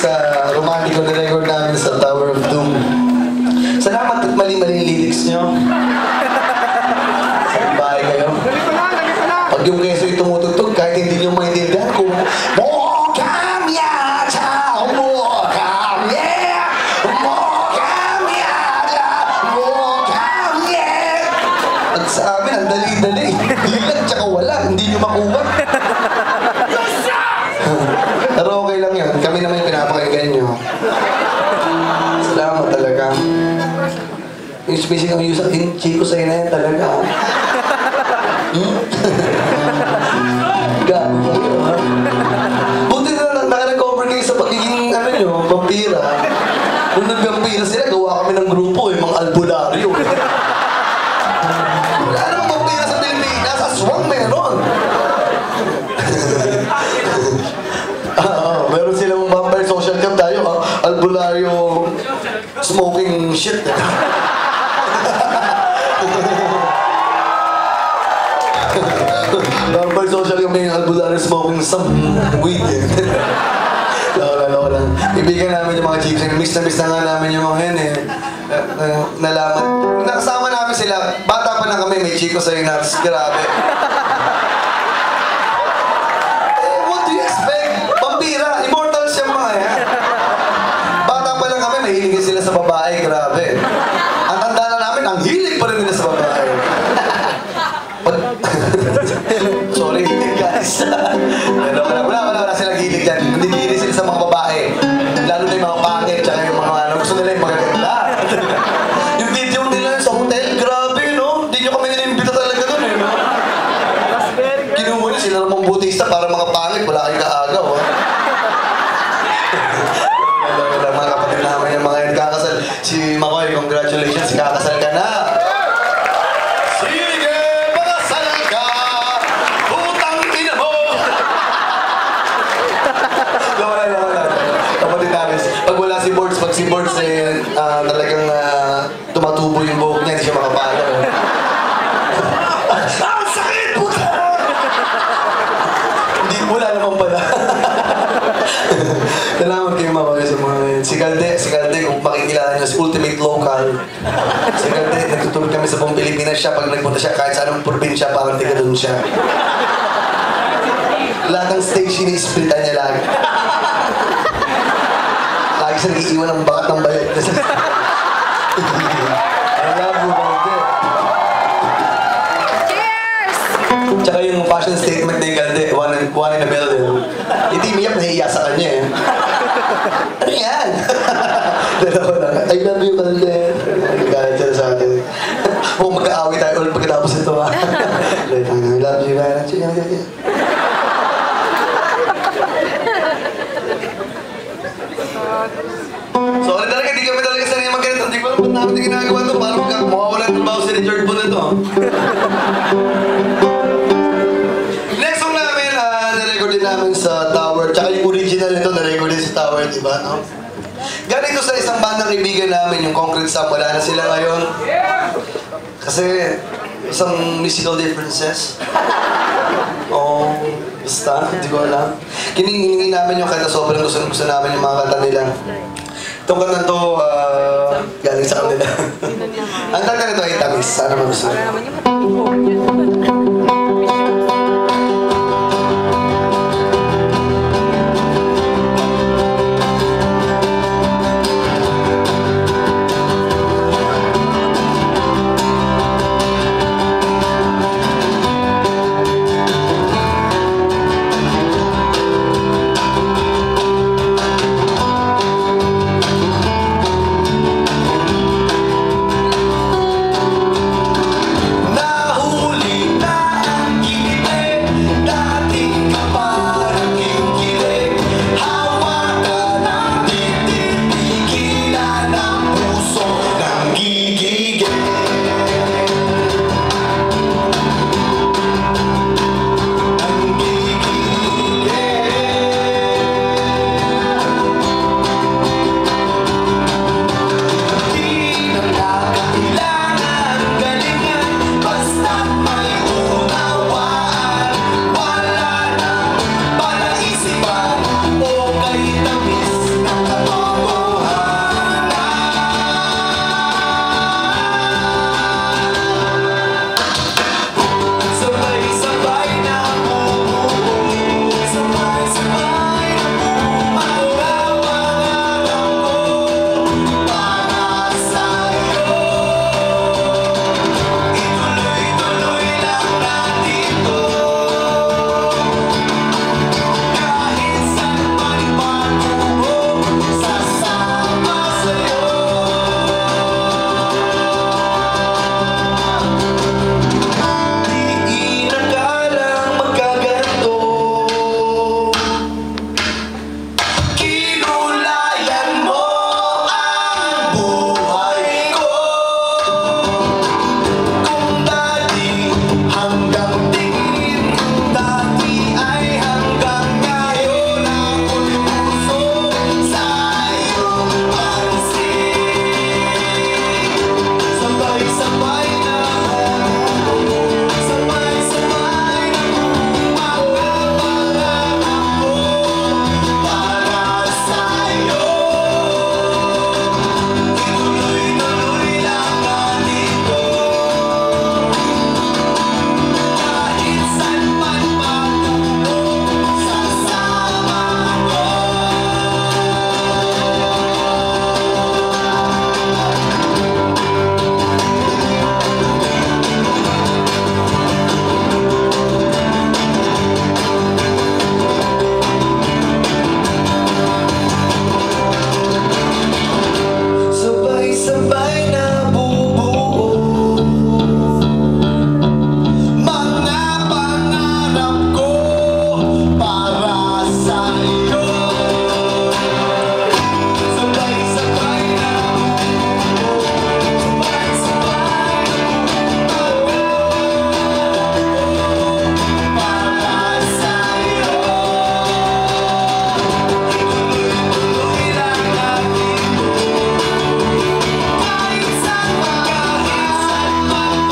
sa romantiko na record namin sa Tower of Doom. Salamat at mali-mali yung lyrics nyo. Sa bahay kayo. Pag yung keso yung tumutugtog, kahit hindi nyo maintindihan kung at sa amin, ang dali-dali. Bilang tsaka wala, hindi nyo makuha. Pero okay lang yun. Kami naman yung pinapakinggan nyo. Salamat talaga. Yung spacing ang user, yung Chico sa'yo na yan talaga. Gabi kayo, ha? Buti na lang, naka-recover kayo sa pagiging, ano nyo, vampira. Nung nag-vampira sila, gawa kami ng grupo, mga albularyo. Wala namang vampira sa Pilipinas, aswang meron. Meron silang vampire social club tayo, albularyo smoking shit. Vampire social club may albularyo smoking some weed. Loko lang. Ibigan namin yung mga chicks. Miss na nga namin yung mga yun eh. Nalaman. Nakasama namin sila. Bata pa lang kami, may chiko sa'yo na. Grabe. What do you expect? Vampira. Immortals yung mga yan. Bata pa lang kami, mahilig sila sa babae. Grabe. Ang tanda na namin, ang hilig pa rin nila sa babae. Sorry, guys. Wala silang hilig dyan. Hindi hilig sila sa mga babae. Lalo na yung mga pangit, tsaka yung mga ano. Gusto nila yung magaganda. Yung video nila sa hotel, grabe, no? Hindi nyo kami nilimbita talaga dun, eh, no? Kinuha nyo sila namang butista para mga pangit. Wala kayong kaagaw, ha? Mga kapatid namin yung mga yan kakasal. Si Makoy, congratulations, kakasal ka na. Pag si Boards eh, talagang tumatubo yung buhok niya, hindi siya makapalo. Ang sakit! Puta! Hindi, wala naman pala. Salamat kayo mga sa mga yun. Si Calde, kung makikilala niyo, si Ultimate Local. Si Calde, nagtutulog kami sa buong Pilipinas siya. Pag nagpunta siya, kahit sa anong probinsya, parang tiga doon siya. Lahat ng stage, ini-splitan niya lagi. Lagi siya nag-iiwan ng bakat ng bayad. Ang labo Calde. Cheers! Tsaka yung fashion statement ni Calde, one in a million. Hindi miyak, nahiya sa kanya eh. Ano yan? Dalawa lang. I love you, Calde. Nagagalit siya sa akin. Huwag magka-away tayo ulit pagkatapos ito, ha? I love you, Calde. Sorry talaga, hindi kami talaga sanay mag-ganito. Hindi ko alam ba't namin ginagawa ito. Parang mawawala ng trabaho si Richard Bull ito. Next song namin, na-record din namin sa Tower. Tsaka yung original nito, na-record din sa Tower, di ba? No? Ganito sa isang bandang kaibigan namin, yung Concrete Sam, wala na sila ngayon. Kasi, isang musical differences. Oo, basta, hindi ko alam. Kiningi namin yung kanta, sobrang gusto namin yung mga kanta nila. Itong kanta to, galing sa kanila. Ang kanta nito ay tamis, sana magustuhan. Nahuli na sa'yo. Sabay-sabay na sabay-sabay para sa'yo. Ituloy-tuloy lang natin kahit saan maraming salamat.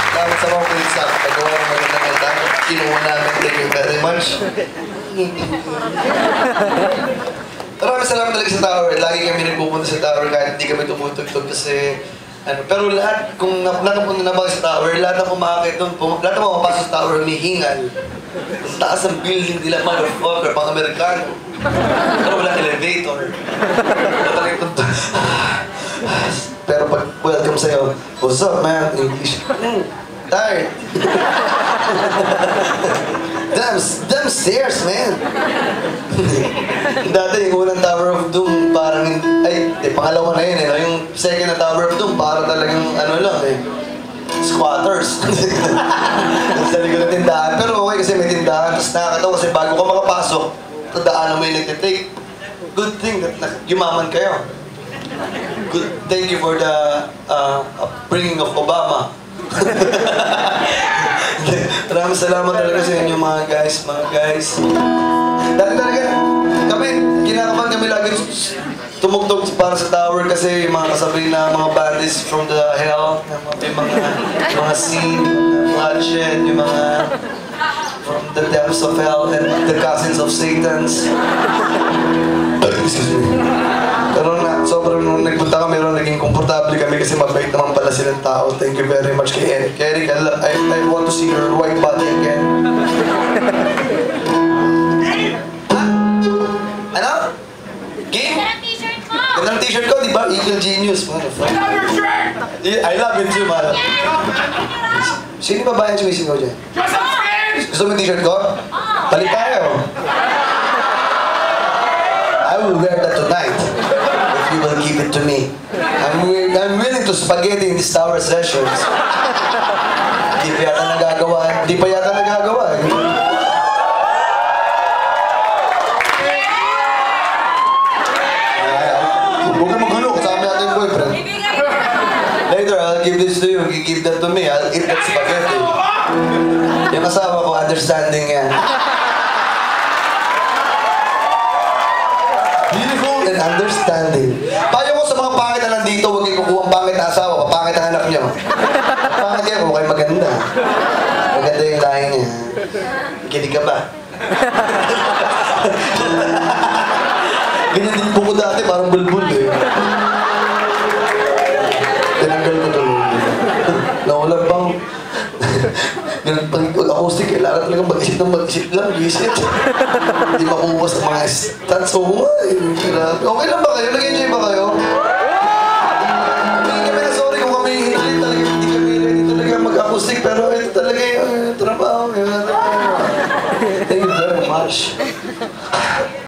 Salamat sa mga kulit sa akin. Pagawa ng magandang kanta. Kinuha namin. Thank you very much. Maraming salamat talaga sa tower. Lagi kami nagpupunta sa tower kahit hindi kami tumutugtog kasi pero lahat, kung napunta na ba sa tower, lahat na pumakit doon, lahat na pumapasok sa tower, humihingal. Sa taas ng building nila, motherfucker, pang Amerikano. Pero wala elevator. Pero pag welcome sa'yo, what's up, man? English. Tired. Damn stairs, man. Dati yung unang Tower of Doom, parang, pangalawa na yun eh. Yung second na Tower of Doom, parang talagang lang eh. Squatters. Sa likod ng tindahan. Pero okay kasi may tindahan. Tapos nakakatawa kasi bago ka makapasok, tandaan mo yung nagtitake. Good thing that yumaman kayo. Thank you for the upbringing of Obama. Maraming salamat talaga sa inyo mga guys. Dati talaga, kinakabahan kami lagi tumugtog para sa tower kasi yung mga kasabay na mga bandits from the hell, yung mga scene, bloodshed, yung mga from the depths of hell and the cousins of Satans. Excuse me. Pero sobrang nung nagpunta kami, naging komportable kami kasi mabait naman pala silang tao. Thank you very much kay Eric. Eric, I want to see your white body again. Ano? Game? Ganda ng t-shirt mo! Ganda ng t-shirt ko, di ba? Eagle Genius. I love your shirt! I love it too, man. Sino ba ba yung sumisigaw dyan? Gusto mo yung t-shirt ko? Palit tayo. I will wear that tonight. If you will give it to me. I'm willing to spaghetti in these tower sessions. Di pa yata nagagawa. Huwag ka magulo. Kasama natin yung boyfriend. Later, I'll give this to you. You give that to me. I'll eat that spaghetti. Yung asawa ko, understanding yan. Beautiful and understanding. Payo ko sa mga pangit na nandito, huwag kayo kukuha ang pangit na asawa, pangit ang anak nyo. Pangit yan, huwag kayo maganda. Maganda yung lahi niya. Kinig ka ba? Ganyan din po ko dati, parang bulbul eh. Tinanggal ko tuloy. Nakulang bang ganun pang acoustic, kailangan talagang mag-isip lang, visit. Hindi makuha sa mga stats. Oo nga eh. Okay lang ba kayo? Nag-enjoy ba kayo?